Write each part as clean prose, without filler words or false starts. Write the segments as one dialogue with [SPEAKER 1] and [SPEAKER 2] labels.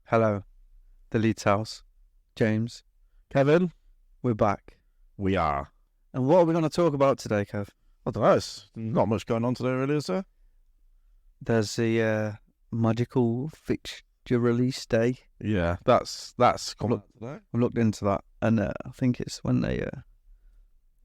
[SPEAKER 1] Hello, the Leeds house. James,
[SPEAKER 2] Kevin,
[SPEAKER 1] we're back.
[SPEAKER 2] we are.
[SPEAKER 1] And what are we going to talk about today, Kev?
[SPEAKER 2] I don't know, it's not much going on today, really, is there?
[SPEAKER 1] There's the magical fixture release day.
[SPEAKER 2] Yeah, that's coming out today.
[SPEAKER 1] I've looked into that, and I think it's when they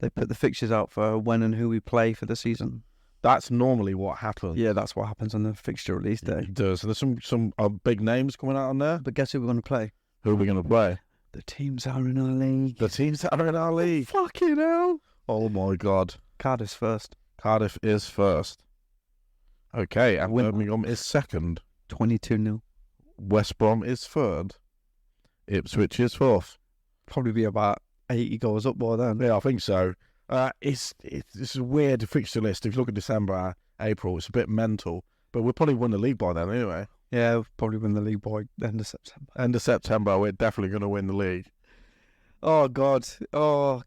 [SPEAKER 1] put the fixtures out for when and who we play for the season.
[SPEAKER 2] That's normally what happens.
[SPEAKER 1] Yeah, that's what happens on the fixture release day.
[SPEAKER 2] It does. So there's some big names coming out on there.
[SPEAKER 1] But guess who we're going to play?
[SPEAKER 2] Who are we going to play?
[SPEAKER 1] The teams that are in our league.
[SPEAKER 2] The teams that are in our league.
[SPEAKER 1] Fucking hell.
[SPEAKER 2] Oh my God.
[SPEAKER 1] Cardiff's first.
[SPEAKER 2] Cardiff is first. Okay, and Birmingham is second.
[SPEAKER 1] 22-0. West
[SPEAKER 2] Brom is third. Ipswich is fourth.
[SPEAKER 1] Probably be about 80 goals up by then.
[SPEAKER 2] Yeah, I think so. It's a weird fixture list. If you look at December, April, it's a bit mental. But we'll probably win the league by then anyway.
[SPEAKER 1] Yeah, we'll probably win the league by the end of September.
[SPEAKER 2] End of September, we're definitely going to win the league.
[SPEAKER 1] Oh, God. Oh,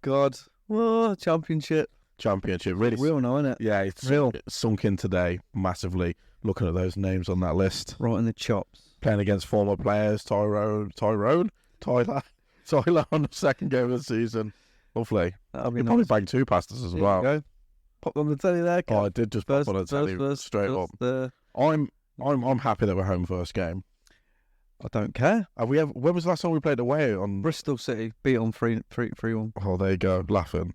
[SPEAKER 1] championship.
[SPEAKER 2] Really.
[SPEAKER 1] It's real now, isn't it?
[SPEAKER 2] Yeah, it's
[SPEAKER 1] real.
[SPEAKER 2] It's sunk in today massively, looking at those names on that list.
[SPEAKER 1] Right in the chops.
[SPEAKER 2] Playing against former players, Tyler on the second game of the season. Lovely.
[SPEAKER 1] That'll be
[SPEAKER 2] You
[SPEAKER 1] nice.
[SPEAKER 2] probably banged two past us as
[SPEAKER 1] There
[SPEAKER 2] well.
[SPEAKER 1] you go. Popped on the telly there.
[SPEAKER 2] Oh, I did just pop on the telly straight up. I'm happy that we're home first game.
[SPEAKER 1] I don't care.
[SPEAKER 2] When was the last time we played away on
[SPEAKER 1] Bristol City beat on 3-1.
[SPEAKER 2] Oh, there you go, laughing.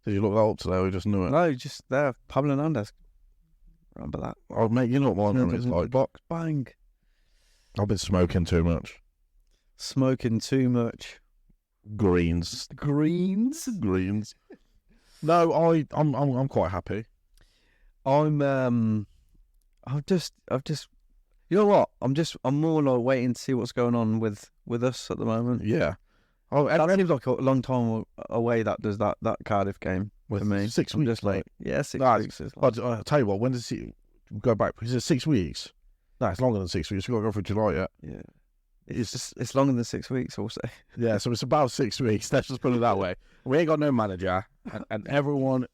[SPEAKER 2] Did you look that up today? We just knew it.
[SPEAKER 1] No, just there. Pablo Hernandez. Remember that?
[SPEAKER 2] Oh, mate, you know what my memory is like.
[SPEAKER 1] Box bang.
[SPEAKER 2] I've been smoking too much.
[SPEAKER 1] Smoking too much.
[SPEAKER 2] Greens. No, I'm quite happy.
[SPEAKER 1] I've just, you know what? I'm more like waiting to see what's going on with us at the moment.
[SPEAKER 2] Yeah.
[SPEAKER 1] That seems like a long time away. That does that Cardiff game
[SPEAKER 2] with
[SPEAKER 1] for me.
[SPEAKER 2] 6 weeks.
[SPEAKER 1] Just like, yeah, 6 weeks. Is
[SPEAKER 2] like... I'll tell you what. When does it go back? Is it 6 weeks? No, it's longer than 6 weeks. We've got to go for July yet.
[SPEAKER 1] Yeah. It's longer than 6 weeks, also.
[SPEAKER 2] Yeah, so it's about 6 weeks. Let's just put it that way. We ain't got no manager, and everyone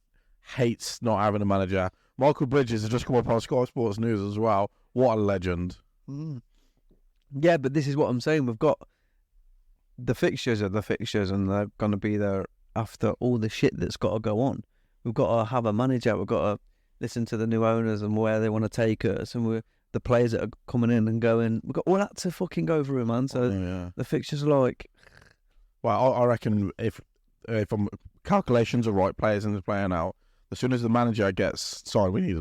[SPEAKER 2] hates not having a manager. Michael Bridges has just come up on Sky Sports News as well. What a legend.
[SPEAKER 1] Mm. Yeah, but this is what I'm saying. We've got the fixtures are the fixtures, and they're going to be there after all the shit that's got to go on. We've got to have a manager. We've got to listen to the new owners and where they want to take us, and the players that are coming in and going. We've got all that to fucking go through, man. So the fixtures are like...
[SPEAKER 2] Well, I reckon if calculations are right, players in the playing out, as soon as the manager gets signed, we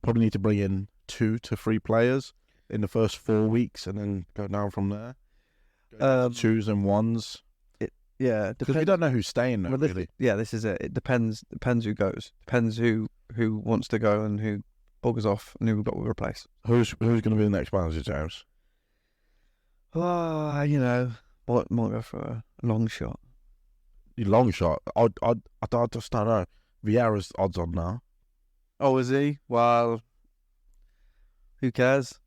[SPEAKER 2] probably need to bring in 2 to 3 players in the first 4 weeks and then go down from there. Twos and ones. Because we don't know who's staying though, really.
[SPEAKER 1] This is it. It depends who goes. Depends who wants to go and who buggers off and who we've got to replace.
[SPEAKER 2] Who's going to be the next manager, James?
[SPEAKER 1] Might go for a long shot.
[SPEAKER 2] Long shot? I just don't know. Vieira's odds on now.
[SPEAKER 1] Oh, is he? Well, who cares?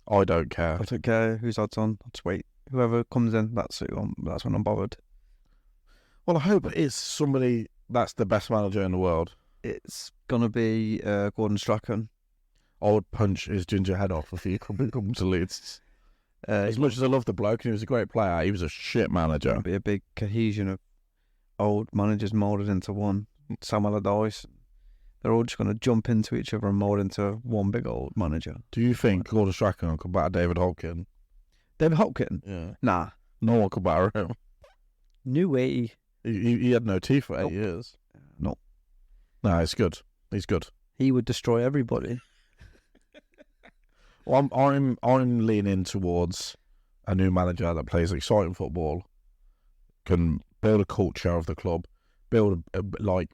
[SPEAKER 2] I don't care.
[SPEAKER 1] I don't care who's odds on. I'll just wait. Whoever comes in, that's when I'm bothered.
[SPEAKER 2] Well, I hope it's somebody that's the best manager in the world.
[SPEAKER 1] It's gonna be Gordon Strachan.
[SPEAKER 2] I would punch his ginger head off if he come to Leeds. As much as I love the bloke and he was a great player, he was a shit manager.
[SPEAKER 1] It'll be a big cohesion of old managers moulded into one. Sam Allardyce. They're all just going to jump into each other and mould into one big old manager.
[SPEAKER 2] Do you think Gordon Strachan will come back to David Holkin?
[SPEAKER 1] David Holkin?
[SPEAKER 2] Yeah.
[SPEAKER 1] Nah.
[SPEAKER 2] No one could batter him.
[SPEAKER 1] New way.
[SPEAKER 2] He had no teeth for 8 years.
[SPEAKER 1] No.
[SPEAKER 2] Nah, he's good. He's good.
[SPEAKER 1] He would destroy everybody.
[SPEAKER 2] Well, I'm leaning towards a new manager that plays exciting football, can build a culture of the club, build a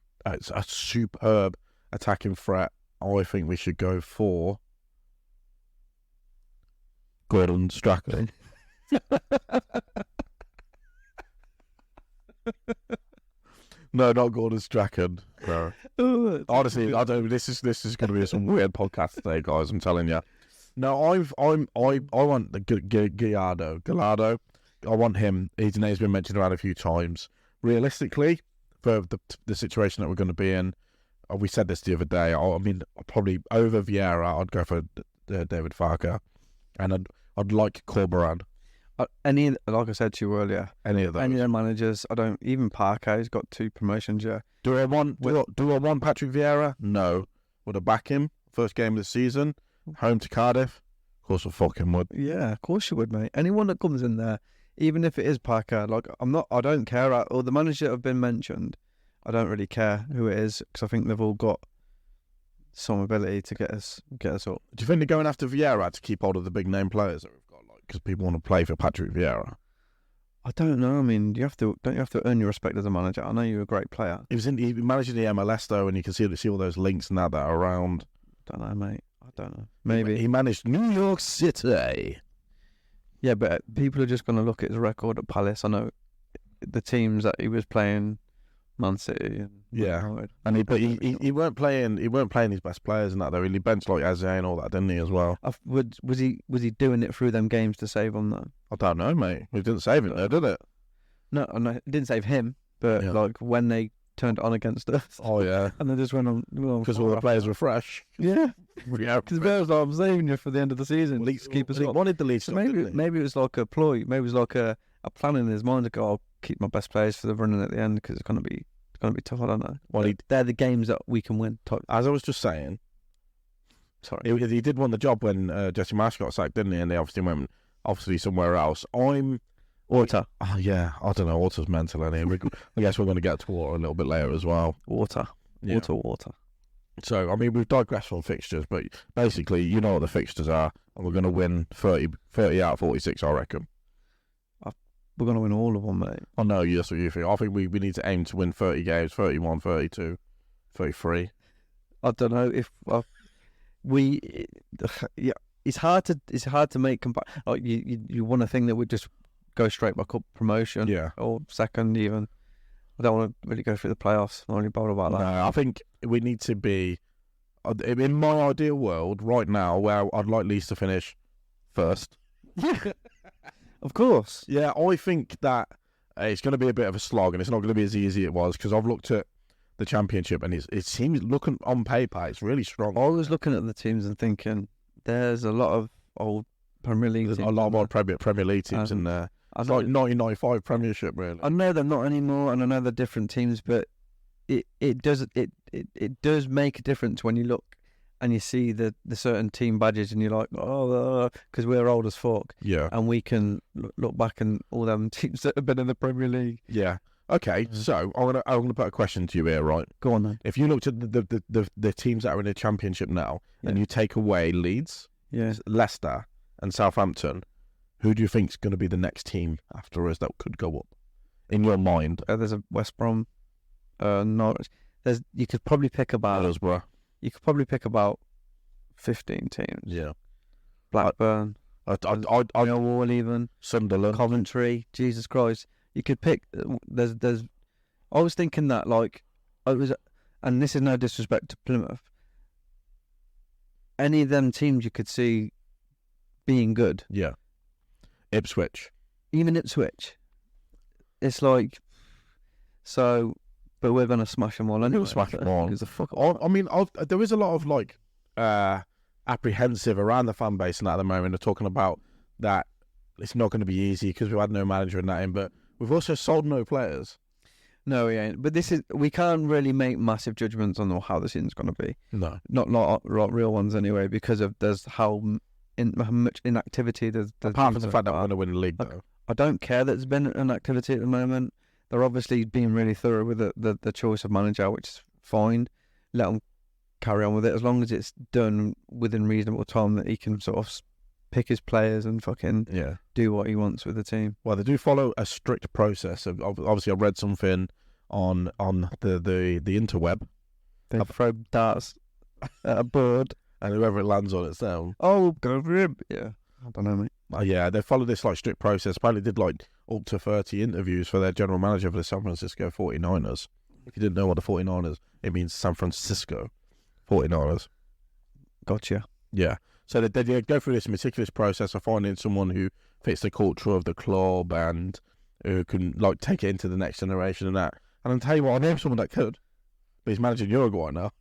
[SPEAKER 2] superb attacking threat. I think we should go for Gordon Strachan. No, not Gordon Strachan. No. Honestly, I don't. This is going to be some weird podcast today, guys. I'm telling you. No, I want the Gallardo. I want him. His name's been mentioned around a few times. Realistically, for the situation that we're going to be in, we said this the other day. I mean, probably over Vieira, I'd go for David Farker, and I'd like Corberan.
[SPEAKER 1] Any, like I said to you earlier,
[SPEAKER 2] Any of those.
[SPEAKER 1] any of the managers. I don't even Parker's got 2 promotions. Yeah.
[SPEAKER 2] Do I want Patrick Vieira? No. Would I back him? First game of the season, home to Cardiff. Of course, I fucking would.
[SPEAKER 1] Yeah, of course you would, mate. Anyone that comes in there, even if it is Parker, like I don't care. Or the managers that have been mentioned, I don't really care who it is because I think they've all got some ability to get us up.
[SPEAKER 2] Do you think they're going after Vieira to keep hold of the big name players that we've got, like, because people want to play for Patrick Vieira?
[SPEAKER 1] I don't know. I mean, don't you have to earn your respect as a manager? I know you're a great player.
[SPEAKER 2] He managed the MLS though, and you can see all those links and that are around.
[SPEAKER 1] Don't know, mate. I don't know. Maybe
[SPEAKER 2] he managed New York City.
[SPEAKER 1] Yeah, but people are just going to look at his record at Palace. I know the teams that he was playing, Man City and United.
[SPEAKER 2] And he weren't playing his best players and that though. He benched like Eze and all that, didn't he, as well?
[SPEAKER 1] Was he doing it through them games to save them though?
[SPEAKER 2] I don't know, mate. It didn't save him though, did it?
[SPEAKER 1] No, it didn't save him. But like when they turned it on against us.
[SPEAKER 2] Oh yeah.
[SPEAKER 1] And they just went on
[SPEAKER 2] because all the players were fresh.
[SPEAKER 1] Yeah.
[SPEAKER 2] Yeah.
[SPEAKER 1] Because Bears like, I'm saving you for the end of the season.
[SPEAKER 2] Leeds
[SPEAKER 1] keep us
[SPEAKER 2] he
[SPEAKER 1] up.
[SPEAKER 2] wanted the Leeds.
[SPEAKER 1] So maybe it was like a ploy. Maybe it was like a plan in his mind to go, I'll keep my best players for the running at the end because it's gonna be tough. I don't know.
[SPEAKER 2] Well,
[SPEAKER 1] they're the games that we can win.
[SPEAKER 2] As I was just saying.
[SPEAKER 1] Sorry.
[SPEAKER 2] He did win the job when Jesse Marsh got sacked, didn't he? And they obviously went somewhere else.
[SPEAKER 1] Water.
[SPEAKER 2] Oh yeah, I don't know. Water's mental, anyway. I guess we're going to get to water a little bit later as well.
[SPEAKER 1] Water.
[SPEAKER 2] So, I mean, we've digressed on fixtures, but basically, you know what the fixtures are, and we're going to win 30 out of 46, I reckon.
[SPEAKER 1] We're going to win all of them, mate.
[SPEAKER 2] Oh, no, that's what you think. I think we need to aim to win 30 games, 31, 32, 33.
[SPEAKER 1] I don't know if it's hard to make like you want to think that we'd just go straight back up promotion, or second even. I don't want to really go through the playoffs. I'm not really bothered about that.
[SPEAKER 2] No, I think we need to be in my ideal world right now, where I'd like Leeds to finish first.
[SPEAKER 1] Yeah, of course.
[SPEAKER 2] Yeah, I think that it's going to be a bit of a slog, and it's not going to be as easy as it was because I've looked at the Championship, and it seems, looking on paper, it's really strong.
[SPEAKER 1] I was looking at the teams and thinking, there's a lot of old Premier League teams.
[SPEAKER 2] There's a lot of old Premier League teams in there. It's like 1995 Premiership, really.
[SPEAKER 1] I know they're not anymore, and I know they're different teams, but it does make a difference when you look and you see the certain team badges, and you're like, oh, because we're old as fuck.
[SPEAKER 2] Yeah.
[SPEAKER 1] And we can look back and all them teams that have been in the Premier League.
[SPEAKER 2] Yeah. Okay, so I'm gonna put a question to you here, right?
[SPEAKER 1] Go on then.
[SPEAKER 2] If you looked at the teams that are in the Championship now, and you take away Leeds, Leicester, and Southampton, who do you think's going to be the next team after us that could go up? In your mind,
[SPEAKER 1] there's a West Brom, Norwich. You could probably pick about
[SPEAKER 2] Middlesbrough.
[SPEAKER 1] You could probably pick about 15 teams.
[SPEAKER 2] Yeah.
[SPEAKER 1] Blackburn, Millwall, even
[SPEAKER 2] Sunderland,
[SPEAKER 1] Coventry. Jesus Christ. You could pick. There's. I was thinking that and this is no disrespect to Plymouth. Any of them teams you could see being good.
[SPEAKER 2] Yeah. Ipswich.
[SPEAKER 1] Even Ipswich. It's like, so, but we're gonna smash them all anyway.
[SPEAKER 2] We'll smash them all.
[SPEAKER 1] I
[SPEAKER 2] mean, there is a lot of apprehensive around the fan base and at the moment. They're talking about that it's not going to be easy because we've had no manager in that in, but we've also sold no players.
[SPEAKER 1] No, we ain't. But we can't really make massive judgments on how the season's going to be.
[SPEAKER 2] No,
[SPEAKER 1] not real ones anyway, because of how much inactivity there's.
[SPEAKER 2] Apart from the fact that we're going to win the league, though.
[SPEAKER 1] I don't care that there's been an activity at the moment. They're obviously being really thorough with the choice of manager, which is fine. Let them carry on with it as long as it's done within reasonable time that he can sort of pick his players and fucking do what he wants with the team.
[SPEAKER 2] Well, they do follow a strict process. Obviously, I've read something on the interweb.
[SPEAKER 1] They throw darts at a bird,
[SPEAKER 2] and whoever it lands on, it's down.
[SPEAKER 1] Oh, go for him! Yeah, I don't know, mate.
[SPEAKER 2] Yeah, they follow this strict process. Apparently, did up to 30 interviews for their general manager for the San Francisco 49ers. If you didn't know what the 49ers, it means San Francisco 49ers.
[SPEAKER 1] Gotcha.
[SPEAKER 2] Yeah. So they go through this meticulous process of finding someone who fits the culture of the club and who can take it into the next generation and that. And I'll tell you what, I know someone that could. but he's managing Uruguay now,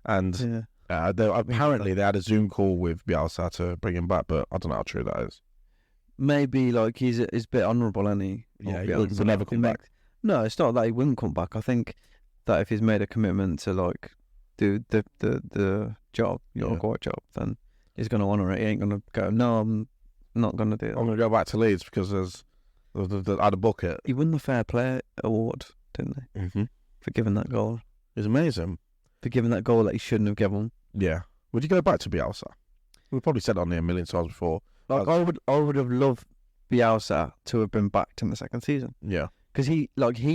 [SPEAKER 2] and
[SPEAKER 1] Yeah.
[SPEAKER 2] apparently they had a Zoom call with Bielsa to bring him back, but I don't know how true that is.
[SPEAKER 1] Maybe like he's a bit honourable, isn't he?
[SPEAKER 2] Yeah,
[SPEAKER 1] Or
[SPEAKER 2] he'll never come back.
[SPEAKER 1] No, it's not that he wouldn't come back. I think that if he's made a commitment to like do the job, Uruguay job, then he's going to honour it. He ain't going to go, no, I'm not going to do that.
[SPEAKER 2] I'm going to go back to Leeds because there's had a bucket.
[SPEAKER 1] He won the Fair Play award, didn't he?
[SPEAKER 2] Mm-hmm.
[SPEAKER 1] For giving that goal.
[SPEAKER 2] It's amazing.
[SPEAKER 1] For giving that goal that he shouldn't have given.
[SPEAKER 2] Yeah. Would you go back to Bielsa? We've probably said it on here a million times before.
[SPEAKER 1] Like I would have loved Bielsa to have been backed in the second season.
[SPEAKER 2] Yeah.
[SPEAKER 1] Because he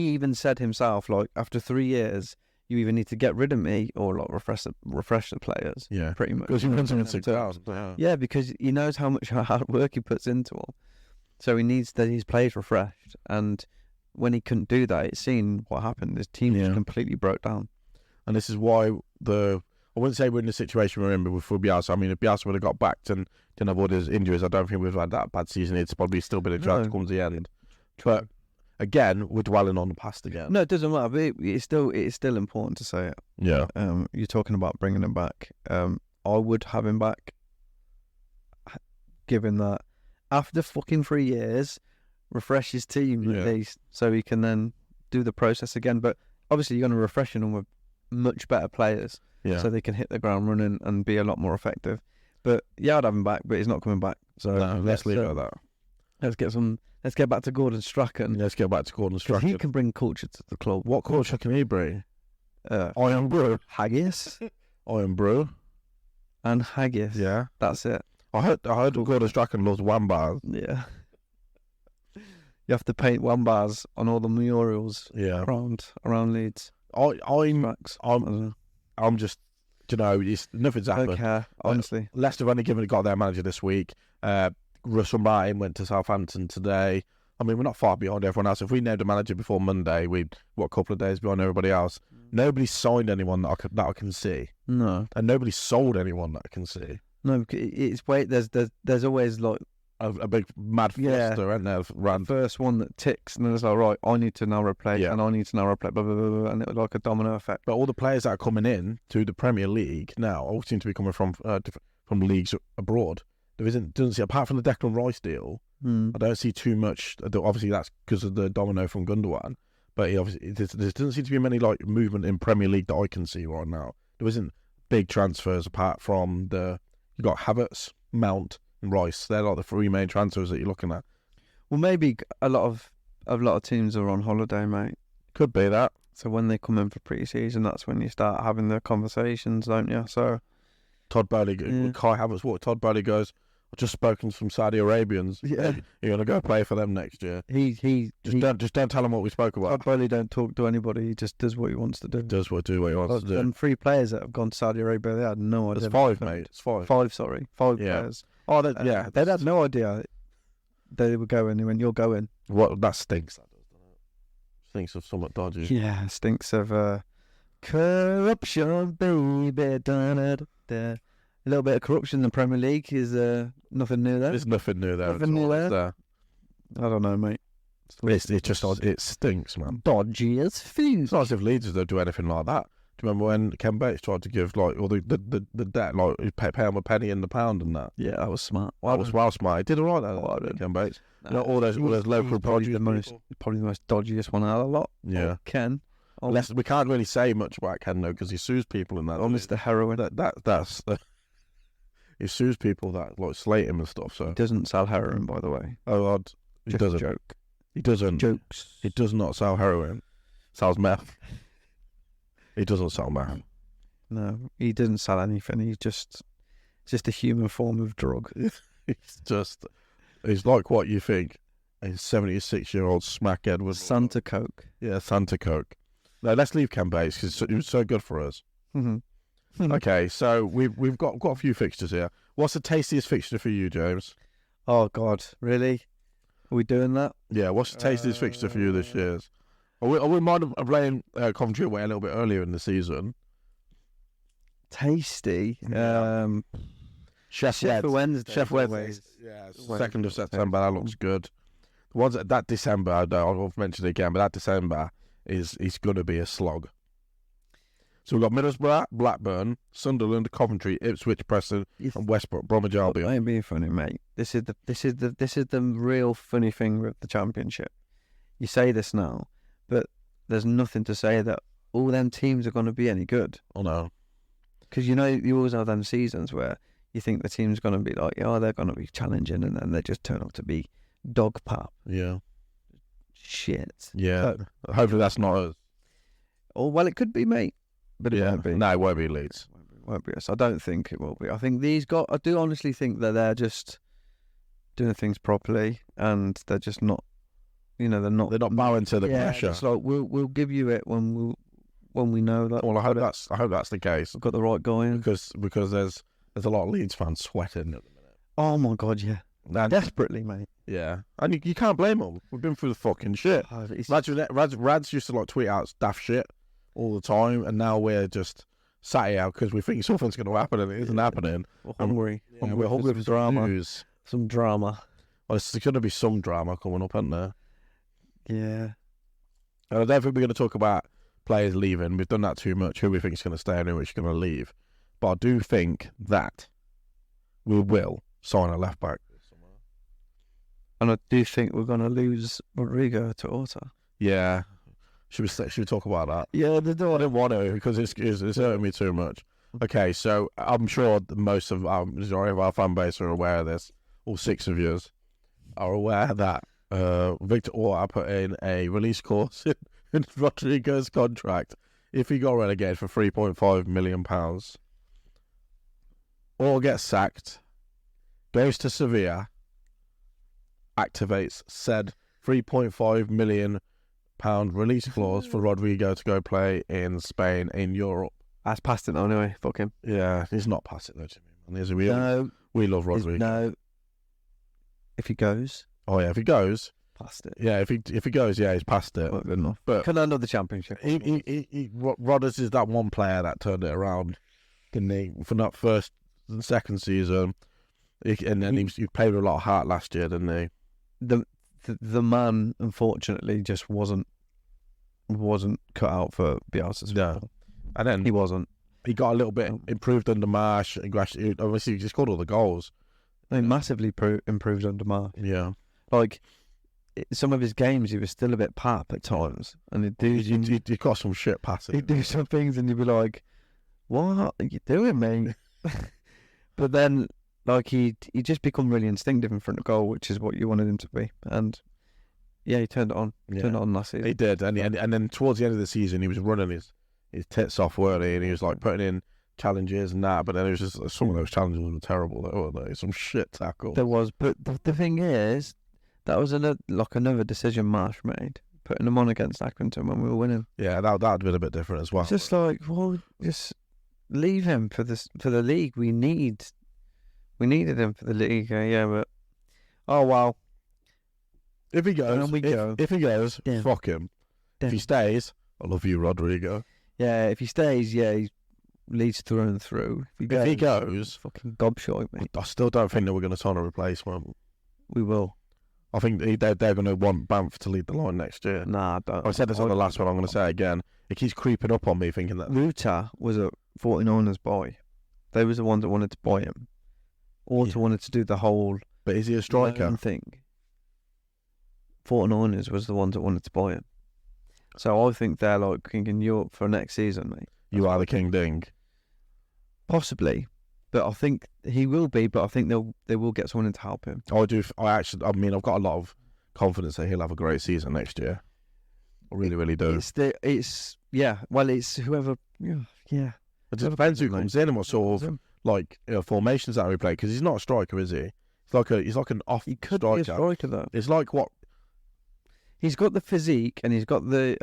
[SPEAKER 1] even said himself, like, after 3 years, you either need to get rid of me or like refresh the players.
[SPEAKER 2] Yeah.
[SPEAKER 1] Pretty much.
[SPEAKER 2] Because he runs in 6,000.
[SPEAKER 1] Yeah, because he knows how much hard work he puts into them. So he needs his players refreshed. And when he couldn't do that, it's seen what happened. His team just completely broke down.
[SPEAKER 2] And this is why I wouldn't say we're in the situation we're in with Bielsa. I mean, if Bielsa would have got backed and didn't have all his injuries, I don't think we'd have had that bad season. It's probably still been a drag towards the end. But again, we're dwelling on the past again.
[SPEAKER 1] No, it doesn't matter. But it's still important to say it.
[SPEAKER 2] Yeah.
[SPEAKER 1] You're talking about bringing him back. I would have him back, given that after fucking 3 years, refresh his team at least, so he can then do the process again. But obviously, you're going to refresh them with much better players.
[SPEAKER 2] Yeah.
[SPEAKER 1] So they can hit the ground running and be a lot more effective. But yeah, I'd have him back, but he's not coming back. So
[SPEAKER 2] no, let's leave it at that.
[SPEAKER 1] Let's get back to Gordon Strachan.
[SPEAKER 2] Let's get back to Gordon Strachan.
[SPEAKER 1] He can bring culture to the club.
[SPEAKER 2] What culture can he bring?
[SPEAKER 1] Iron brew, haggis,
[SPEAKER 2] Iron brew,
[SPEAKER 1] and haggis.
[SPEAKER 2] Yeah,
[SPEAKER 1] that's it.
[SPEAKER 2] I heard Gordon Strachan loves wambars.
[SPEAKER 1] Yeah. You have to paint wambars on all the murals.
[SPEAKER 2] Yeah.
[SPEAKER 1] Around Leeds.
[SPEAKER 2] I'm just, nothing's happened.
[SPEAKER 1] Okay, honestly.
[SPEAKER 2] Leicester have only got their manager this week. Russell Martin went to Southampton today. I mean, we're not far behind everyone else. If we named a manager before Monday, we'd a couple of days behind everybody else. Nobody's signed anyone that I can see.
[SPEAKER 1] No,
[SPEAKER 2] and nobody's sold anyone that I can see.
[SPEAKER 1] No, there's always like
[SPEAKER 2] a big mad fluster, and there ran
[SPEAKER 1] first one that ticks, and then it's like, right, I need to now replace, and I need to now replace, blah, blah, blah, blah, and it was like a domino effect.
[SPEAKER 2] But all the players that are coming in to the Premier League now all seem to be coming from leagues abroad. Doesn't see, apart from the Declan Rice deal, I don't see too much. Obviously, that's because of the domino from Gundogan. But there doesn't seem to be many like movement in Premier League that I can see right now. There isn't big transfers apart from you got Havertz, Mount, and Rice. They're like the three main transfers that you're looking at.
[SPEAKER 1] Well, maybe a lot of teams are on holiday, mate.
[SPEAKER 2] Could be that.
[SPEAKER 1] So when they come in for pre-season, that's when you start having the conversations, don't you? So
[SPEAKER 2] Todd Bowley, Kai Havertz, Todd Bowley goes, I've just spoken to some Saudi Arabians.
[SPEAKER 1] Yeah,
[SPEAKER 2] you're gonna go play for them next year. Don't tell them what we spoke about.
[SPEAKER 1] Todd Bowley don't talk to anybody. He just does what he wants to do.
[SPEAKER 2] Do what he wants to do.
[SPEAKER 1] And 3 players that have gone to Saudi Arabia, they had no idea.
[SPEAKER 2] It's 5, mate. It's 5.
[SPEAKER 1] 5, sorry. 5 players.
[SPEAKER 2] Oh,
[SPEAKER 1] they had no idea they were going. They went, "You're going."
[SPEAKER 2] What? That stinks. That does, doesn't it? Stinks of somewhat dodgy.
[SPEAKER 1] Yeah, stinks of corruption, baby. A little bit of corruption in the Premier League is nothing new there.
[SPEAKER 2] There's nothing new there.
[SPEAKER 1] Nothing new there. I don't know, mate.
[SPEAKER 2] It stinks, man.
[SPEAKER 1] Dodgy as food.
[SPEAKER 2] It's not as if Leeds don't do anything like that. Do you remember when Ken Bates tried to give like all the debt, like pay him a penny in the pound and that?
[SPEAKER 1] Yeah, that was smart.
[SPEAKER 2] That was well smart. He did all right there, Ken Bates.
[SPEAKER 1] No,
[SPEAKER 2] all those local produce.
[SPEAKER 1] Probably the most dodgiest one out of the lot.
[SPEAKER 2] Yeah,
[SPEAKER 1] Ken.
[SPEAKER 2] We can't really say much about Ken though because he sues people in that.
[SPEAKER 1] Oh, Mr. Heroin.
[SPEAKER 2] That's he sues people that like slate him and stuff. So
[SPEAKER 1] he doesn't sell heroin, by the way.
[SPEAKER 2] Oh, odd. He doesn't.
[SPEAKER 1] Joke.
[SPEAKER 2] He doesn't.
[SPEAKER 1] Jokes.
[SPEAKER 2] He does not sell heroin. Sells meth. He doesn't sell meth.
[SPEAKER 1] No, he doesn't sell anything. It's just a human form of drug.
[SPEAKER 2] He's like what you think a 76-year-old smackhead was.
[SPEAKER 1] Santa Coke.
[SPEAKER 2] Yeah, Santa Coke. No, let's leave Ken Bates because it was so good for us.
[SPEAKER 1] Mm-hmm.
[SPEAKER 2] Okay, so we've got a few fixtures here. What's the tastiest fixture for you, James?
[SPEAKER 1] Oh God, really? Are we doing that?
[SPEAKER 2] Yeah, what's the tastiest fixture for you this year? I wouldn't mind playing Coventry away a little bit earlier in the season.
[SPEAKER 1] Tasty. Chef Wednesday.
[SPEAKER 2] Chef Wednesday. Yeah, 2nd of September. That looks good. The ones that December, I'll mention it again, but that December is going to be a slog. So we've got Middlesbrough, Blackburn, Sunderland, Coventry, Ipswich, Preston, and West Bromwich Albion.
[SPEAKER 1] I ain't being funny, mate. This is the real funny thing with the Championship. You say this now, but there's nothing to say that all them teams are going to be any good.
[SPEAKER 2] Oh no,
[SPEAKER 1] because you always have them seasons where you think the team's going to be like, oh, they're going to be challenging, and then they just turn out to be dog pap.
[SPEAKER 2] Yeah.
[SPEAKER 1] Shit.
[SPEAKER 2] Yeah. Hopefully that's not us.
[SPEAKER 1] Oh well, it could be, mate. But it won't be.
[SPEAKER 2] No, it won't be Leeds.
[SPEAKER 1] Won't be us. I don't think it will be. I think I do honestly think that they're just doing things properly, and they're just not. They're not
[SPEAKER 2] bowing to the pressure.
[SPEAKER 1] It's like we'll give you it when we know that.
[SPEAKER 2] Well, I hope that's the case.
[SPEAKER 1] We've got the right guy in.
[SPEAKER 2] Because there's a lot of Leeds fans sweating at the minute.
[SPEAKER 1] Oh my god, yeah.
[SPEAKER 2] And,
[SPEAKER 1] desperately, mate.
[SPEAKER 2] Yeah, and you can't blame them. We've been through the fucking shit. Rads used to like tweet out daft shit all the time, and now we're just sat here because we think something's going to happen, and it isn't happening.
[SPEAKER 1] We're hungry.
[SPEAKER 2] Yeah,
[SPEAKER 1] we're hungry for drama.
[SPEAKER 2] News.
[SPEAKER 1] Some drama.
[SPEAKER 2] Well, there's going to be some drama coming up, isn't there?
[SPEAKER 1] Yeah.
[SPEAKER 2] And I don't think we're going to talk about players leaving. We've done that too much. Who we think is going to stay and who is going to leave. But I do think that we will sign a left back.
[SPEAKER 1] And I do think we're going to lose Rodrigo to Orta.
[SPEAKER 2] Yeah. Should we talk about that?
[SPEAKER 1] Yeah, I
[SPEAKER 2] didn't want to because it's hurting me too much. Okay, so I'm sure majority of our fan base are aware of this. All 6 of you are aware that Victor Orta put in a release clause in Rodrigo's contract if he got relegated for £3.5 million. Or gets sacked, goes to Sevilla, activates said £3.5 million release clause for Rodrigo to go play in Spain, in Europe.
[SPEAKER 1] That's past it anyway. Fuck him.
[SPEAKER 2] Yeah, he's not past it though, Jimmy. We love Rodrigo.
[SPEAKER 1] No. If he goes.
[SPEAKER 2] Oh yeah, if he goes.
[SPEAKER 1] Past it.
[SPEAKER 2] Yeah, if he goes, yeah, he's past it.
[SPEAKER 1] Not good enough.
[SPEAKER 2] But
[SPEAKER 1] can I know the Championship?
[SPEAKER 2] Rodders is that one player that turned it around, didn't he? For not first and second season. And then he played with a lot of heart last year, didn't he?
[SPEAKER 1] The man, unfortunately, just wasn't cut out for Bielsa's football.
[SPEAKER 2] And then
[SPEAKER 1] he wasn't.
[SPEAKER 2] He got a little bit improved under Marsh. Obviously, he scored all the goals.
[SPEAKER 1] He massively improved under Marsh.
[SPEAKER 2] Yeah,
[SPEAKER 1] like some of his games, he was still a bit pap at times, and
[SPEAKER 2] he got some shit passing.
[SPEAKER 1] He'd do some things, and you'd be like, "What are you doing, mate?" But then, like he just become really instinctive in front of goal, which is what you wanted him to be. And yeah, he turned it on. Turned it on last season.
[SPEAKER 2] He did, and then towards the end of the season, he was running his tits off, weren't he? And he was like putting in challenges and that. But then it was just some of those challenges were terrible, weren't they? Some shit tackle.
[SPEAKER 1] There was, but the thing is, that was another decision Marsh made, putting him on against Accrington when we were winning.
[SPEAKER 2] Yeah, that'd been a bit different as well.
[SPEAKER 1] It's just like, well, just leave him for the league. We needed him for the league. Yeah, but oh wow.
[SPEAKER 2] If he goes,
[SPEAKER 1] Damn.
[SPEAKER 2] fuck him. Damn. If he stays, I love you, Rodrigo.
[SPEAKER 1] Yeah, if he stays, he leads through and through.
[SPEAKER 2] If he goes,
[SPEAKER 1] fucking gobshite, mate.
[SPEAKER 2] I still don't think that we're going to sign a replacement.
[SPEAKER 1] We will.
[SPEAKER 2] I think they're going to want Banff to lead the line next year.
[SPEAKER 1] Nah, I don't.
[SPEAKER 2] I said this on the last one. I'm going to say it again. It keeps creeping up on me, thinking that
[SPEAKER 1] Ruta was a 49ers boy. They was the ones that wanted to buy him. Orta wanted to do the whole.
[SPEAKER 2] But is he a striker?
[SPEAKER 1] Thing. 49ers was the ones that wanted to buy him. So I think they're like thinking, you're up for next season, mate.
[SPEAKER 2] You are the King Ding.
[SPEAKER 1] Possibly. But I think he will be, but I think they will get someone in to help him.
[SPEAKER 2] I've got a lot of confidence that he'll have a great season next year. I really, really do.
[SPEAKER 1] It's whoever, yeah.
[SPEAKER 2] It just depends who comes in and what sort of formations that we play, because he's not a striker, is he? He's like an off.
[SPEAKER 1] He could
[SPEAKER 2] striker.
[SPEAKER 1] be a striker though.
[SPEAKER 2] It's like what.
[SPEAKER 1] He's got the physique and he's got the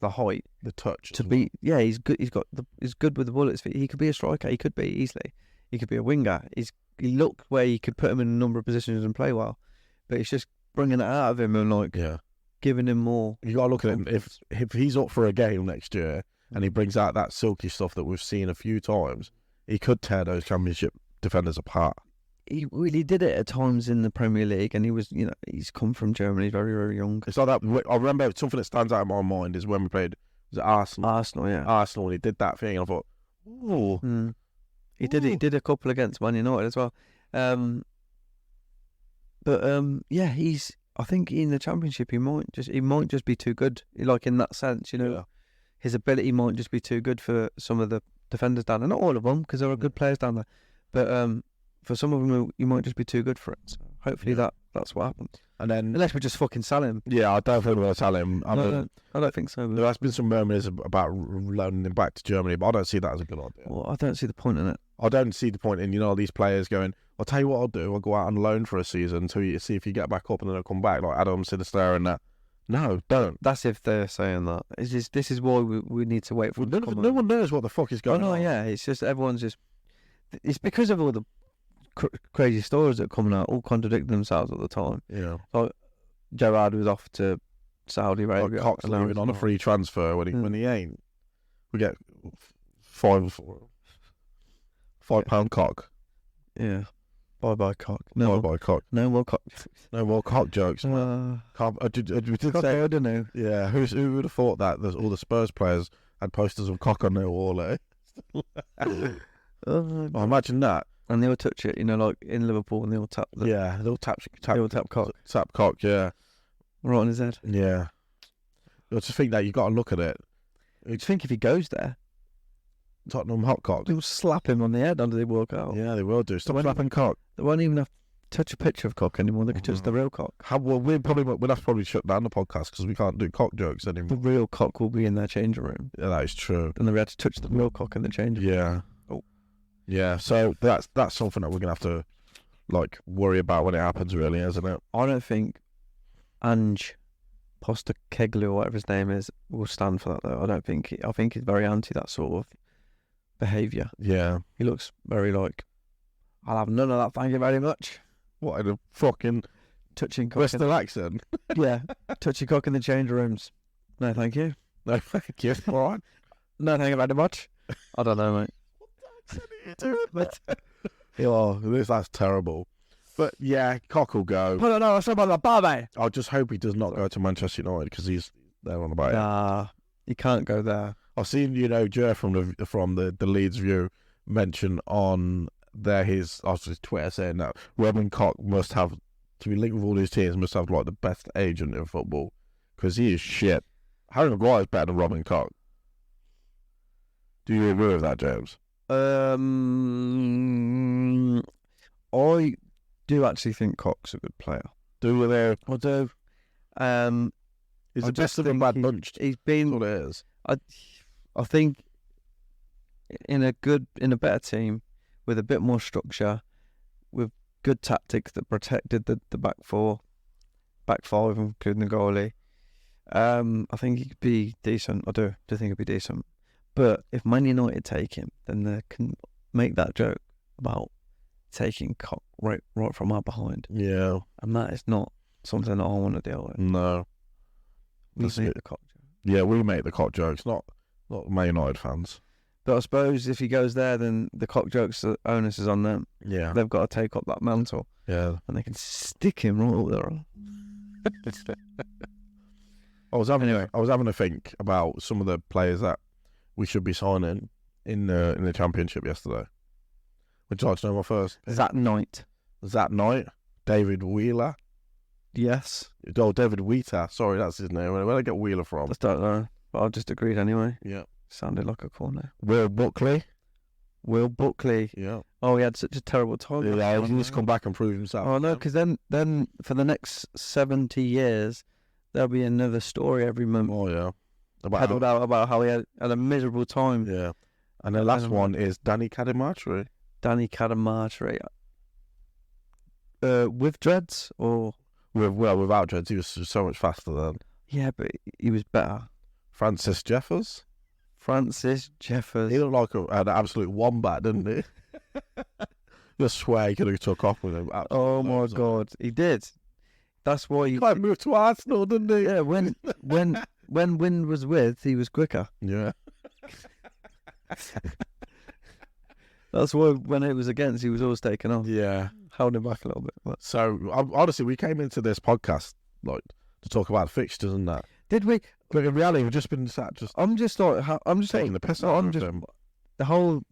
[SPEAKER 1] height,
[SPEAKER 2] the touch
[SPEAKER 1] to be. Yeah, he's good. He's good with the bullets. He could be a striker. He could be easily. He could be a winger. He looked where you could put him in a number of positions and play well, but it's just bringing it out of him and giving him more.
[SPEAKER 2] You got to look at him. If he's up for a game next year and he brings out that silky stuff that we've seen a few times, he could tear those Championship defenders apart.
[SPEAKER 1] He really did it at times in the Premier League, and he was, he's come from Germany, very, very young.
[SPEAKER 2] It's like that. I remember something that stands out in my mind is when we played Was it Arsenal?
[SPEAKER 1] Arsenal, yeah.
[SPEAKER 2] Arsenal, and he did that thing, and I thought, ooh.
[SPEAKER 1] Mm. He did a couple against Man United as well. Yeah, I think in the Championship he might just be too good. Like in that sense,
[SPEAKER 2] Yeah.
[SPEAKER 1] his ability might just be too good for some of the defenders down there. Not all of them, because there are good players down there, but for some of them, he might just be too good for it. So hopefully that's what happens.
[SPEAKER 2] And then,
[SPEAKER 1] Unless we just fucking sell him.
[SPEAKER 2] yeah, I don't think we're going to tell him.
[SPEAKER 1] I don't think so.
[SPEAKER 2] There has been some murmurs about loaning him back to Germany, but I don't see that as a good idea.
[SPEAKER 1] Well, I don't see the point in it.
[SPEAKER 2] I don't see the point in, these players going, I'll tell you what I'll do, I'll go out on loan for a season until you see if you get back up and then I'll come back, like Adam Sinister and that. No, don't.
[SPEAKER 1] That's if they're saying that. This is why we need to wait for
[SPEAKER 2] No one knows what the fuck is going on.
[SPEAKER 1] Yeah, it's just everyone's just... It's because of all the crazy stories that are coming out, all contradicting themselves at the time.
[SPEAKER 2] Yeah.
[SPEAKER 1] Like, Gerrard was off to Saudi Arabia.
[SPEAKER 2] Like Cox leaving on a free transfer when he ain't. We get £5 cock.
[SPEAKER 1] Yeah. Bye cock.
[SPEAKER 2] Bye cock.
[SPEAKER 1] No more cock.
[SPEAKER 2] No more cock jokes.
[SPEAKER 1] We
[SPEAKER 2] did say,
[SPEAKER 1] I don't know.
[SPEAKER 2] yeah. Who would have thought that all the Spurs players had posters of cock on their wall? Eh? Imagine that.
[SPEAKER 1] And they'll touch it, like in Liverpool, and they'll tap.
[SPEAKER 2] They'll tap
[SPEAKER 1] cock.
[SPEAKER 2] Tap cock. Yeah.
[SPEAKER 1] Right on his head.
[SPEAKER 2] Yeah. You just think that you've got to look at it.
[SPEAKER 1] Do you think if he goes there,
[SPEAKER 2] Tottenham hot cock?
[SPEAKER 1] they'll slap him on the head under they walk out?
[SPEAKER 2] Yeah, they will do. Stop slapping cock.
[SPEAKER 1] They won't even have to touch a picture of cock anymore. They can touch the real cock.
[SPEAKER 2] We'll have to probably shut down the podcast because we can't do cock jokes anymore.
[SPEAKER 1] The real cock will be in their changing room.
[SPEAKER 2] Yeah, that is true.
[SPEAKER 1] And they had to touch the real cock in the changing room.
[SPEAKER 2] Yeah.
[SPEAKER 1] Oh.
[SPEAKER 2] Yeah, so that's something that we're going to have to worry about when it happens, really, isn't it?
[SPEAKER 1] I don't think Ange Postecoglou or whatever his name is will stand for that, though. I think he's very anti that sort of behaviour.
[SPEAKER 2] Yeah.
[SPEAKER 1] He looks very I'll have none of that, thank you very much.
[SPEAKER 2] What, in a fucking
[SPEAKER 1] touching cock
[SPEAKER 2] Western accent?
[SPEAKER 1] Yeah, touching cock in the change rooms. No, thank you.
[SPEAKER 2] No, thank you. All right.
[SPEAKER 1] No, thank you very much. I don't know, mate.
[SPEAKER 2] That's terrible. But yeah, cock will go.
[SPEAKER 1] I don't know. It's about the Barbie.
[SPEAKER 2] I just hope he does not go to Manchester United because he's there on about it.
[SPEAKER 1] Nah, he can't go there.
[SPEAKER 2] I've seen Jer from the Leeds View mention on his Twitter saying that Robin Koch must have, to be linked with all these teams, must have the best agent in football because he is shit. Harry Maguire is better than Robin Koch. Do you agree with that, James?
[SPEAKER 1] I do actually think Koch's a good player.
[SPEAKER 2] Do they?
[SPEAKER 1] I do.
[SPEAKER 2] He's the best of a bad bunch.
[SPEAKER 1] He's been.
[SPEAKER 2] That's what it is.
[SPEAKER 1] I think in a better team with a bit more structure, with good tactics that protected the back five, including the goalie. I think he could be decent. I do think he'd be decent. But if Man United take him, then they can make that joke about taking Koch right from our behind.
[SPEAKER 2] Yeah.
[SPEAKER 1] And that is not something that I want to deal with.
[SPEAKER 2] No.
[SPEAKER 1] We make the Koch joke.
[SPEAKER 2] Yeah, we make the Koch jokes, not Man United fans.
[SPEAKER 1] But I suppose if he goes there, then the Koch jokes, the onus is on them.
[SPEAKER 2] Yeah.
[SPEAKER 1] They've got to take up that mantle.
[SPEAKER 2] Yeah.
[SPEAKER 1] And they can stick him right up there.
[SPEAKER 2] I was having a think about some of the players that we should be signing in the Championship yesterday. Would you like to know my first?
[SPEAKER 1] That night.
[SPEAKER 2] David Wheeler.
[SPEAKER 1] Yes.
[SPEAKER 2] Oh, David Wheater. Sorry, that's his name. Where did I get Wheeler from?
[SPEAKER 1] I don't know. But I've just agreed anyway.
[SPEAKER 2] Yeah.
[SPEAKER 1] Sounded like a corner.
[SPEAKER 2] Will Buckley.
[SPEAKER 1] Yeah. Oh, he had such a terrible time.
[SPEAKER 2] Yeah, he needs to come back and prove himself.
[SPEAKER 1] Oh, no, because then for the next 70 years, there'll be another story every month.
[SPEAKER 2] Oh, yeah.
[SPEAKER 1] About how he had a miserable time.
[SPEAKER 2] Yeah. And the last one is Danny Cadamarteri.
[SPEAKER 1] With dreads or?
[SPEAKER 2] Without dreads, he was so much faster then.
[SPEAKER 1] Yeah, but he was better.
[SPEAKER 2] Francis Jeffers.
[SPEAKER 1] He
[SPEAKER 2] looked like an absolute wombat, didn't he? Just swear he could have took off with him.
[SPEAKER 1] Oh my God, he did. That's why he
[SPEAKER 2] moved to Arsenal, didn't he?
[SPEAKER 1] Yeah, when Wynn was with, he was quicker.
[SPEAKER 2] Yeah.
[SPEAKER 1] That's why when it was against, he was always taken off.
[SPEAKER 2] Yeah.
[SPEAKER 1] Held him back a little bit. But...
[SPEAKER 2] So, honestly, we came into this podcast to talk about fixtures and that.
[SPEAKER 1] Did we?
[SPEAKER 2] But in reality, we've just been sat just
[SPEAKER 1] I'm just like, I'm just
[SPEAKER 2] taking
[SPEAKER 1] saying,
[SPEAKER 2] the piss
[SPEAKER 1] no,
[SPEAKER 2] out
[SPEAKER 1] I'm
[SPEAKER 2] of
[SPEAKER 1] just
[SPEAKER 2] them.
[SPEAKER 1] the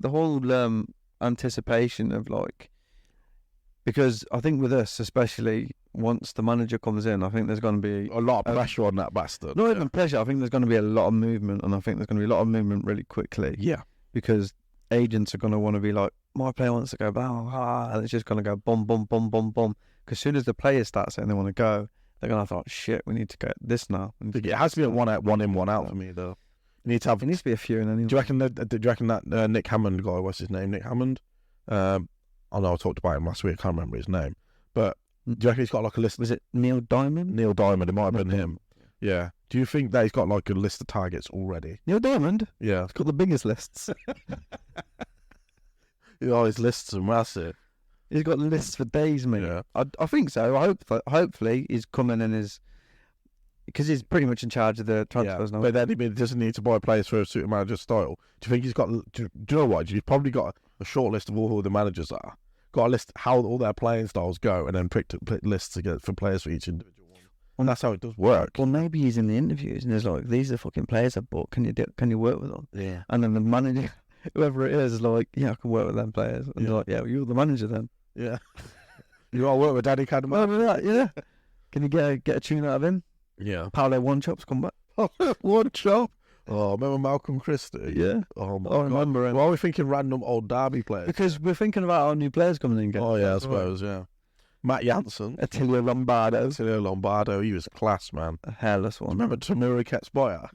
[SPEAKER 1] whole anticipation of like, because I think with us, especially once the manager comes in, I think there's going to be
[SPEAKER 2] A lot of pressure on that bastard.
[SPEAKER 1] not even pressure. I think there's going to be a lot of movement, and I think there's going to be a lot of movement really quickly.
[SPEAKER 2] Yeah.
[SPEAKER 1] Because agents are going to want to be like, my player wants to go, and it's just going to go boom, boom, boom, boom, boom. Because as soon as the players start saying they want to go, they're going to thought, shit, we need to get this now.
[SPEAKER 2] It has to be a one in, one out for me, though. You need to have.
[SPEAKER 1] It needs to be a few. And
[SPEAKER 2] Do you reckon that Nick Hammond guy? What's his name? Nick Hammond. I know I talked about him last week. I can't remember his name, but do you reckon he's got like a list?
[SPEAKER 1] Was it Neil Diamond?
[SPEAKER 2] Neil Diamond. It might have been him. Yeah. Do you think that he's got like a list of targets already?
[SPEAKER 1] Neil Diamond?
[SPEAKER 2] Yeah.
[SPEAKER 1] He's got the biggest lists.
[SPEAKER 2] His lists are massive.
[SPEAKER 1] He's got lists for days, mate.
[SPEAKER 2] Yeah.
[SPEAKER 1] I think so. Hopefully he's coming in as, because he's pretty much in charge of the transfers now.
[SPEAKER 2] But then he doesn't need to buy players for a suit manager's style. Do you think he's got? Do you know what? He's probably got a short list of all who the managers are. Got a list how all their playing styles go, and then picked lists to get for players for each individual one. And that's how it does work.
[SPEAKER 1] Well, maybe he's in the interviews and there's like, these are fucking players I bought. Can you work with them?
[SPEAKER 2] Yeah.
[SPEAKER 1] And then the manager, whoever it is like, yeah, I can work with them players. And they're like, yeah, well, you're the manager then.
[SPEAKER 2] Yeah. You got to work with Danny Cadman.
[SPEAKER 1] Well, that, yeah. Can you get a tune out of him?
[SPEAKER 2] Yeah.
[SPEAKER 1] Paolo One Chop's come back.
[SPEAKER 2] One chop. Oh, remember Malcolm Christie?
[SPEAKER 1] Yeah.
[SPEAKER 2] Oh my
[SPEAKER 1] I
[SPEAKER 2] God.
[SPEAKER 1] remember him.
[SPEAKER 2] Why are we thinking random old Derby players?
[SPEAKER 1] Because we're thinking about our new players coming in.
[SPEAKER 2] Oh yeah, I suppose. Yeah. Matt Janssen.
[SPEAKER 1] Attilio Lombardo.
[SPEAKER 2] Attilio Lombardo. He was class, man.
[SPEAKER 1] A hairless one.
[SPEAKER 2] Remember Tamura Ketsbaya?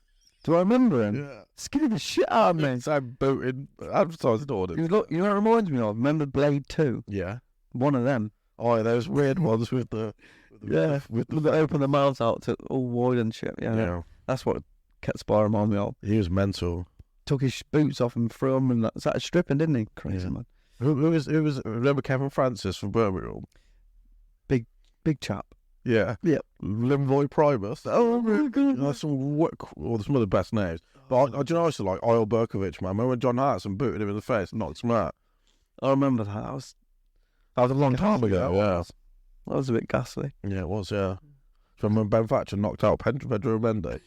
[SPEAKER 1] Do I remember him?
[SPEAKER 2] Yeah.
[SPEAKER 1] Skinny the shit out of me.
[SPEAKER 2] So booted advertising orders.
[SPEAKER 1] You know what it reminds me of? Remember Blade 2?
[SPEAKER 2] Yeah.
[SPEAKER 1] One of them.
[SPEAKER 2] Oh, those weird ones with the
[SPEAKER 1] With the open the mouths out to all wide and shit. Yeah. That's what Ketspire reminded me of.
[SPEAKER 2] He was mental.
[SPEAKER 1] Took his boots off and threw them, and that started stripping, didn't he? Crazy
[SPEAKER 2] Yeah.
[SPEAKER 1] man.
[SPEAKER 2] Who was remember Kevin Francis from Birmingham?
[SPEAKER 1] Big chap.
[SPEAKER 2] Yeah.
[SPEAKER 1] Yeah.
[SPEAKER 2] Limvoy Primus.
[SPEAKER 1] Oh my God.
[SPEAKER 2] That's some of the best names. But do you know I used to like Oil Berkovich, man? Remember when John Hartson booted him in the face and knocked him out?
[SPEAKER 1] I remember that. That was
[SPEAKER 2] That was a long time ago, yeah.
[SPEAKER 1] That was a bit ghastly.
[SPEAKER 2] Yeah, it was, yeah. So when Ben Thatcher knocked out Pedro Mendes.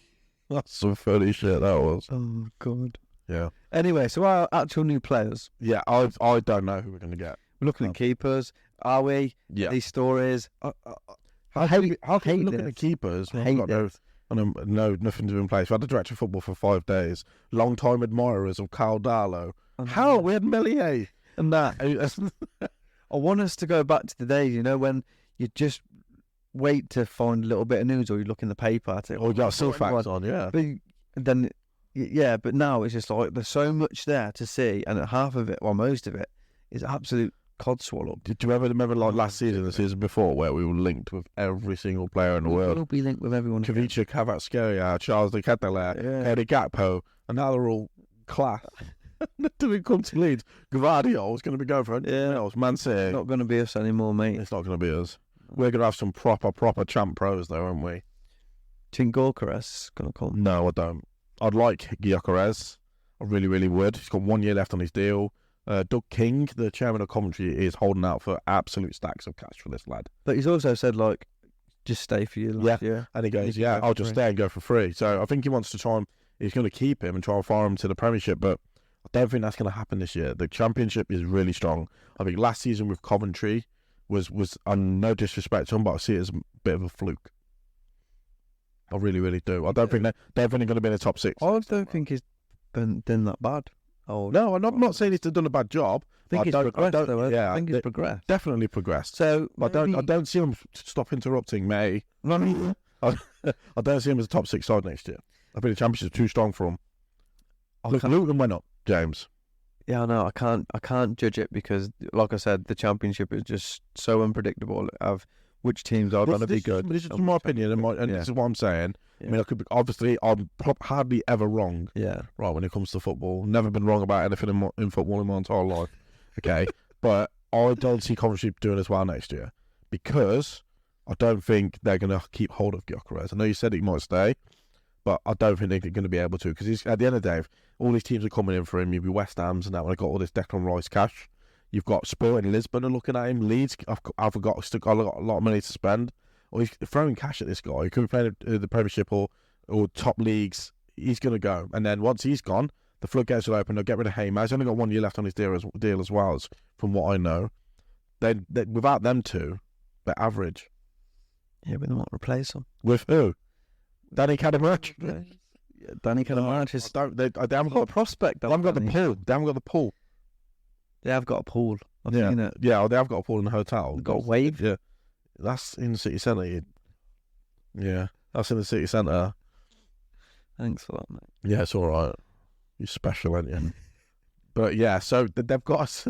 [SPEAKER 2] That's some funny shit, that was.
[SPEAKER 1] Oh God.
[SPEAKER 2] Yeah.
[SPEAKER 1] Anyway, so our actual new players.
[SPEAKER 2] Yeah, I don't know who we're going to get.
[SPEAKER 1] We're looking at keepers. Are we?
[SPEAKER 2] Yeah.
[SPEAKER 1] These stories.
[SPEAKER 2] How can we look at the
[SPEAKER 1] this.
[SPEAKER 2] keepers?
[SPEAKER 1] I
[SPEAKER 2] I've
[SPEAKER 1] hate
[SPEAKER 2] got no nothing to in place. We had the director of football for 5 days. Long-time admirers of Carl Darlow. How? We had Melier and that.
[SPEAKER 1] I want us to go back to the days, when you just wait to find a little bit of news, or you look in the paper.
[SPEAKER 2] We got Silfax on, yeah.
[SPEAKER 1] But then, but now it's just like there's so much there to see, and half of it, or most of it, is absolute codswallop.
[SPEAKER 2] Did you remember like last season, the season before, where we were linked with every single player in the world?
[SPEAKER 1] We'll be linked with everyone.
[SPEAKER 2] Kavicha, Kvaratskhelia, Charles de Ketelaere, Eddie Gakpo, and now they're all class. Until we come to Leeds, Gvardiol is going to be going for anything else. Man City.
[SPEAKER 1] Not going to be us anymore, mate.
[SPEAKER 2] It's not going to be us. We're going to have some proper champ pros, though, aren't we?
[SPEAKER 1] Think Gorkarez is going to come.
[SPEAKER 2] No, I don't. I'd like Gyökeres. I really, really would. He's got 1 year left on his deal. Doug King, the chairman of Coventry, is holding out for absolute stacks of cash for this lad.
[SPEAKER 1] But he's also said, like, just stay for you last year.
[SPEAKER 2] And he goes, I'll just stay and go for free. So I think he wants to try and, he's going to keep him and try and fire him to the Premiership, but I don't think that's going to happen this year. The Championship is really strong. I think last season with Coventry was no disrespect to him, but I see it as a bit of a fluke. I really, really do. I don't think they're definitely going to be in the top 6.
[SPEAKER 1] I don't think he's been that bad. Oh
[SPEAKER 2] no, I'm not saying he's done a bad job.
[SPEAKER 1] I think he's progressed, though.
[SPEAKER 2] Yeah,
[SPEAKER 1] I think he's progressed.
[SPEAKER 2] Definitely progressed.
[SPEAKER 1] So
[SPEAKER 2] I don't see him stop interrupting May. I don't see him as a top 6 side next year. I think the Championship is too strong for him. Look, Luton went up, James.
[SPEAKER 1] Yeah, no, I can't judge it because, like I said, the Championship is just so unpredictable of which teams are going to be good.
[SPEAKER 2] This is my opinion, and this is what I'm saying.
[SPEAKER 1] Yeah.
[SPEAKER 2] I mean, I'm hardly ever wrong.
[SPEAKER 1] Yeah.
[SPEAKER 2] Right, when it comes to football, never been wrong about anything in football in my entire life. Okay, but I don't see Coventry doing as well next year because I don't think they're going to keep hold of Gyökeres. I know you said he might stay, but I don't think they're going to be able to because at the end of the day, all these teams are coming in for him. You'll be West Ham's and that when I got all this Declan Rice cash. You've got Sporting Lisbon are looking at him. Leeds, I've got a lot of money to spend. Or he's throwing cash at this guy. He could be playing the Premiership or or top leagues, he's going to go. And then once he's gone, the floodgates will open. They'll get rid of Haymer. He's only got 1 year left on his deal as well, as from what I know. Then without them two, they're average.
[SPEAKER 1] Yeah, but they might replace him.
[SPEAKER 2] With who? Danny Cadamarch.
[SPEAKER 1] Yeah, Danny Cadamarch is.
[SPEAKER 2] They haven't got
[SPEAKER 1] a prospect.
[SPEAKER 2] They haven't got the pool. They haven't got the pool.
[SPEAKER 1] They have got a pool. I've
[SPEAKER 2] Yeah,
[SPEAKER 1] seen it.
[SPEAKER 2] yeah. They have got a pool in the hotel.
[SPEAKER 1] They've got a wave.
[SPEAKER 2] Yeah, that's in the city centre. Yeah, that's in the city centre.
[SPEAKER 1] Thanks for that, mate.
[SPEAKER 2] Yeah, it's all right. You're special, aren't you? But yeah, so they've got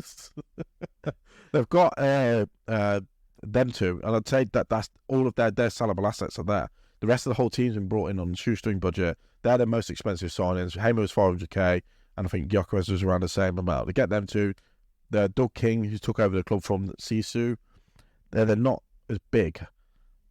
[SPEAKER 2] they've got them two, and I'd say that's all of their sellable assets are there. The rest of the whole team's been brought in on shoestring budget. They're their most expensive signings. Hamer was 400k, and I think Gyökeres was around the same amount. They get them two. The Doug King, who took over the club from Sisu, they're not as big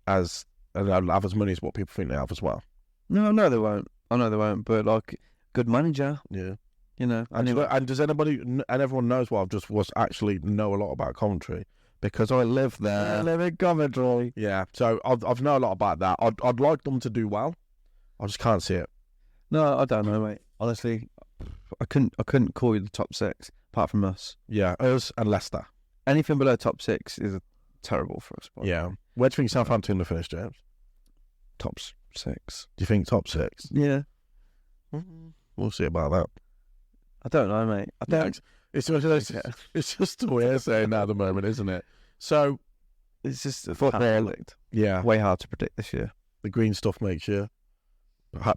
[SPEAKER 2] as and have as money as what people think they have as well.
[SPEAKER 1] No, they won't. I know they won't. But like, good manager.
[SPEAKER 2] Yeah.
[SPEAKER 1] You know.
[SPEAKER 2] And does anybody and everyone knows what I've just was actually know a lot about Coventry because I live there.
[SPEAKER 1] I live in Coventry.
[SPEAKER 2] Yeah, so I've know a lot about that. I'd like them to do well. I just can't see it.
[SPEAKER 1] No, I don't know, mate. Honestly, I couldn't call you the top six apart from us.
[SPEAKER 2] Yeah, us and Leicester.
[SPEAKER 1] Anything below top six is terrible for us.
[SPEAKER 2] Yeah. Where do you think Southampton will finish, James?
[SPEAKER 1] Top six.
[SPEAKER 2] Do you think top six?
[SPEAKER 1] Yeah.
[SPEAKER 2] We'll see about that.
[SPEAKER 1] I don't know, mate. I don't.
[SPEAKER 2] It's just the way I'm saying that at the moment, isn't it? So
[SPEAKER 1] It's just
[SPEAKER 2] football. Yeah,
[SPEAKER 1] way hard to predict this year.
[SPEAKER 2] the green stuff makes you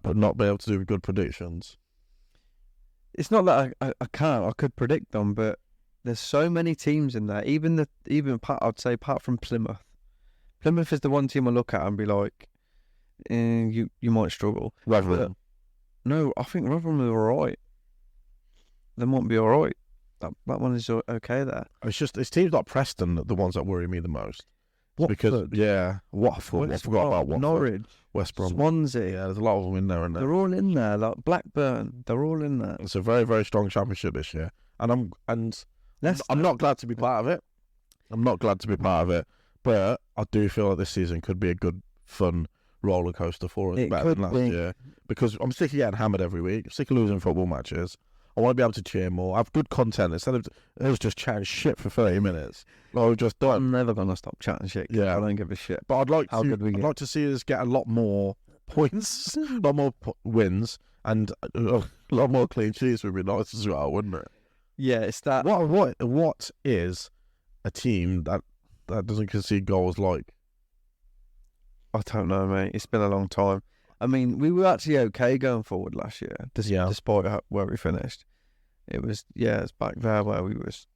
[SPEAKER 2] but not be able to do good predictions.
[SPEAKER 1] It's not that I can't. I could predict them, but there's so many teams in there. I'd say apart from Plymouth. Plymouth is the one team I look at and be like, you might struggle.
[SPEAKER 2] Rotherham.
[SPEAKER 1] No, I think Rotherham are all right. They might be all right. That one is okay there.
[SPEAKER 2] It's teams like Preston that the ones that worry me the most.
[SPEAKER 1] Watford.
[SPEAKER 2] Because Watford. I forgot about Watford.
[SPEAKER 1] Norwich,
[SPEAKER 2] West Brom.
[SPEAKER 1] Swansea.
[SPEAKER 2] Yeah, there's a lot of them in there, and
[SPEAKER 1] They're all in there. Like Blackburn, they're all in there.
[SPEAKER 2] it's a very, very strong championship this year, and I'm not glad to be part of it. I'm not glad to be part of it, but I do feel like this season could be a good, fun roller coaster for us,
[SPEAKER 1] It
[SPEAKER 2] better than
[SPEAKER 1] could
[SPEAKER 2] last
[SPEAKER 1] be.
[SPEAKER 2] year. Because I'm sick of getting hammered every week. I'm sick of losing football matches. I want to be able to cheer more. Have good content instead of it was just chatting shit for 30 minutes. Like we've just done.
[SPEAKER 1] I'm never gonna stop chatting shit. 'Cause
[SPEAKER 2] Yeah.
[SPEAKER 1] I don't give a shit.
[SPEAKER 2] But I'd like
[SPEAKER 1] How good we
[SPEAKER 2] I'd
[SPEAKER 1] get.
[SPEAKER 2] like to see us get a lot more points, a lot more wins, and a lot more clean sheets would be nice as well, wouldn't it?
[SPEAKER 1] Yeah, it's that.
[SPEAKER 2] What is a team that doesn't concede goals like?
[SPEAKER 1] I don't know, mate. It's been a long time. I mean, we were actually okay going forward last year, despite where we finished. It was it's back there where we was.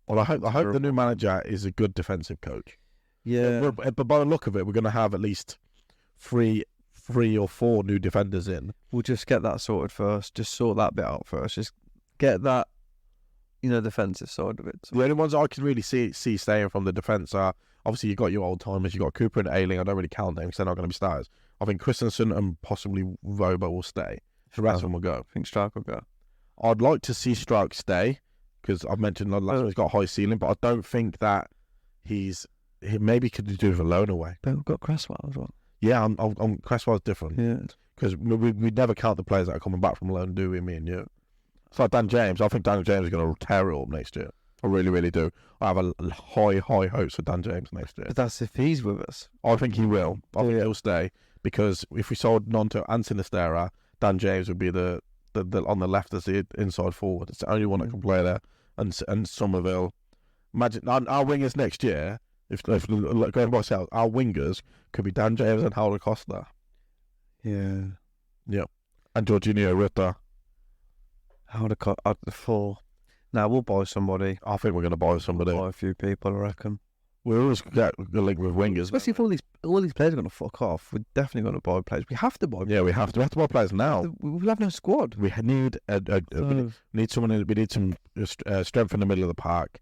[SPEAKER 2] Well, I hope the new manager is a good defensive coach.
[SPEAKER 1] Yeah,
[SPEAKER 2] But by the look of it, we're going to have at least three or four new defenders in.
[SPEAKER 1] we'll just get that sorted first. Just sort that bit out first. Just get that, defensive side of it.
[SPEAKER 2] The only ones I can really see staying from the defence are obviously you've got your old timers. You've got Cooper and Ayling. I don't really count them because they're not going to be starters. I think Christensen and possibly Voba will stay. The rest of them will go.
[SPEAKER 1] I think Strike will go.
[SPEAKER 2] I'd like to see Strike stay because I've mentioned last time he's got a high ceiling, but I don't think that he maybe could do with a loan away.
[SPEAKER 1] But we've got Cresswell as well.
[SPEAKER 2] Yeah, I'm Cresswell's different.
[SPEAKER 1] Yeah.
[SPEAKER 2] Because we never count the players that are coming back from loan, do we, me and you? It's like Dan James. I think Dan James is going to tear it up next year. I really, really do. I have a high hopes for Dan James next year.
[SPEAKER 1] But that's if he's with us.
[SPEAKER 2] I think he will. I think he'll stay because if we sold Nonto and Sinistera, Dan James would be the on the left as the inside forward. It's the only one that can play there. And Somerville. Imagine our wingers next year. If going by myself, our wingers could be Dan James and Howard Costa.
[SPEAKER 1] Yeah.
[SPEAKER 2] Yep. And Jorginho Ritter.
[SPEAKER 1] Four. Now we'll buy somebody.
[SPEAKER 2] I think we're going to buy somebody.
[SPEAKER 1] Buy a few people, I reckon.
[SPEAKER 2] We always get a link with wingers.
[SPEAKER 1] Especially if all these players are going to fuck off. We're definitely going to buy players. We have to buy.
[SPEAKER 2] Yeah, we have to. We have to buy players now.
[SPEAKER 1] We'll have no squad.
[SPEAKER 2] We need we need someone. We need some strength in the middle of the park,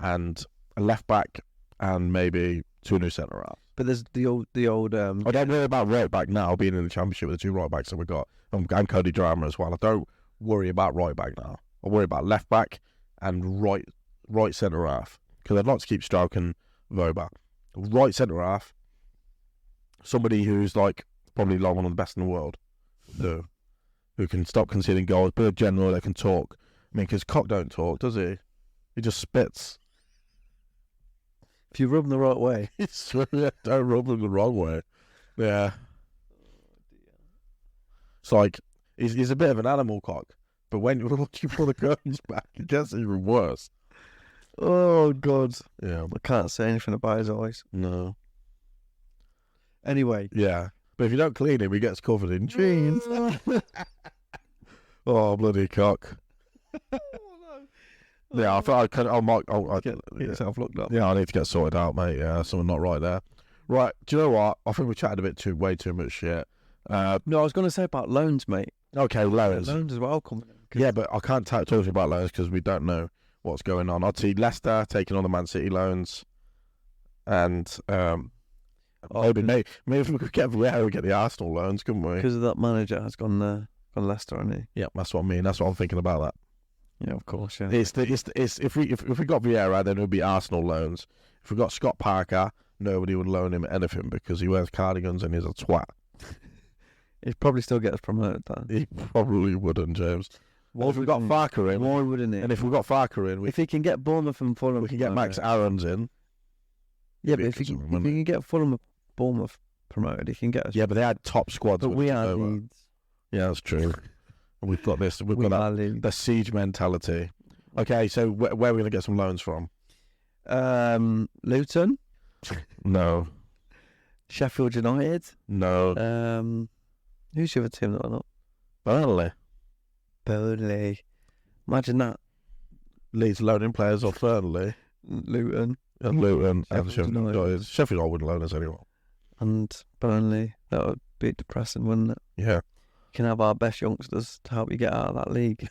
[SPEAKER 2] and a left back, and maybe two new centre halves.
[SPEAKER 1] But there's the old.
[SPEAKER 2] I don't know about right back now being in the championship with the two right backs that we got, and Cody Drama as well. I don't worry about right back now. I worry about left back and right centre half because I'd like to keep Strauch and Voba. Right centre half, somebody who's like probably one of the best in the world. who can stop conceding goals, but a general that can talk. I mean, because Cock don't talk, does he? He just spits.
[SPEAKER 1] If you rub him the right way.
[SPEAKER 2] Don't rub him the wrong way. Yeah. It's like, he's a bit of an animal, Cock. But when you pull the curtains back, it gets even worse.
[SPEAKER 1] Oh, God.
[SPEAKER 2] Yeah.
[SPEAKER 1] I can't say anything about his eyes.
[SPEAKER 2] No.
[SPEAKER 1] Anyway.
[SPEAKER 2] Yeah. But if you don't clean him, he gets covered in jeans. Oh, bloody Cock. Yeah, I thought I'll
[SPEAKER 1] get yourself looked up.
[SPEAKER 2] Yeah, I need to get sorted out, mate. Yeah, something not right there. Right, do you know what? I think we chatted way too much shit.
[SPEAKER 1] No, I was going to say about loans, mate.
[SPEAKER 2] Okay, loans.
[SPEAKER 1] Loans as well coming in.
[SPEAKER 2] Yeah, but I can't talk to you about loans because we don't know what's going on. I'd see Leicester taking on the Man City loans, and maybe if we could get Vieira, we get the Arsenal loans, couldn't we?
[SPEAKER 1] Because of that manager has gone Leicester, hasn't he?
[SPEAKER 2] Yeah, that's what I mean. That's what I'm thinking about that.
[SPEAKER 1] Yeah, of course. Yeah.
[SPEAKER 2] It's if we got Vieira, then it would be Arsenal loans. If we got Scott Parker, nobody would loan him anything because he wears cardigans and he's a twat.
[SPEAKER 1] He'd probably still get us promoted, though.
[SPEAKER 2] He probably wouldn't, James. Well, if we got Farker in,
[SPEAKER 1] why wouldn't he?
[SPEAKER 2] And if we got Farker in,
[SPEAKER 1] if he can get Bournemouth and Fulham,
[SPEAKER 2] we can get Max Aarons in.
[SPEAKER 1] Yeah, but if he can get Fulham and Bournemouth promoted, he can get us.
[SPEAKER 2] Yeah, but they had top squads.
[SPEAKER 1] But we had Leeds.
[SPEAKER 2] Yeah, that's true. And we've got this. We've got the siege mentality. Okay, so where are we going to get some loans from?
[SPEAKER 1] Luton.
[SPEAKER 2] No.
[SPEAKER 1] Sheffield United.
[SPEAKER 2] No.
[SPEAKER 1] Who's the other team that went up?
[SPEAKER 2] Burnley.
[SPEAKER 1] Imagine that.
[SPEAKER 2] Leeds loaning players off Burnley.
[SPEAKER 1] Luton.
[SPEAKER 2] And Luton.
[SPEAKER 1] Sheffield United.
[SPEAKER 2] Sheffield United wouldn't loan us anyone.
[SPEAKER 1] And Burnley. That would be depressing, wouldn't it?
[SPEAKER 2] Yeah.
[SPEAKER 1] You can have our best youngsters to help you get out of that league.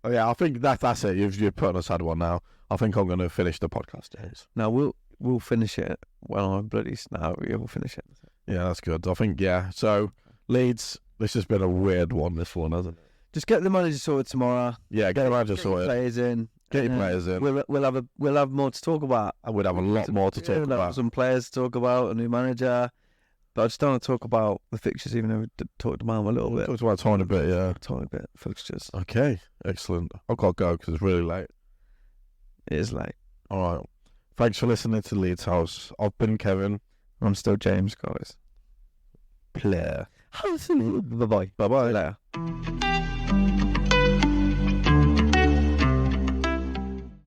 [SPEAKER 2] Oh yeah, I think that's it. You've put us had one now. I think I'm going to finish the podcast, James.
[SPEAKER 1] Now we'll finish it. Well, I'm bloody now. We'll finish it.
[SPEAKER 2] Yeah, that's good. I think So Leeds, this has been a weird one. This one, hasn't it?
[SPEAKER 1] Just get the manager sorted tomorrow.
[SPEAKER 2] Yeah, get the manager sorted.
[SPEAKER 1] Players in.
[SPEAKER 2] Get your players in.
[SPEAKER 1] We'll have more to talk about.
[SPEAKER 2] I would have a lot more to talk about.
[SPEAKER 1] Some players to talk about, a new manager. But I just don't want to talk about the fixtures, even though we talked about them a little bit.
[SPEAKER 2] Talked about a tiny bit, yeah.
[SPEAKER 1] Tiny bit fixtures.
[SPEAKER 2] Okay, excellent. I've got to go because it's really late.
[SPEAKER 1] It is late.
[SPEAKER 2] All right. Thanks for listening to Leeds House. I've been Kevin.
[SPEAKER 1] I'm still James, guys.
[SPEAKER 2] Player.
[SPEAKER 1] Bye-bye.
[SPEAKER 2] Bye-bye.
[SPEAKER 1] Later.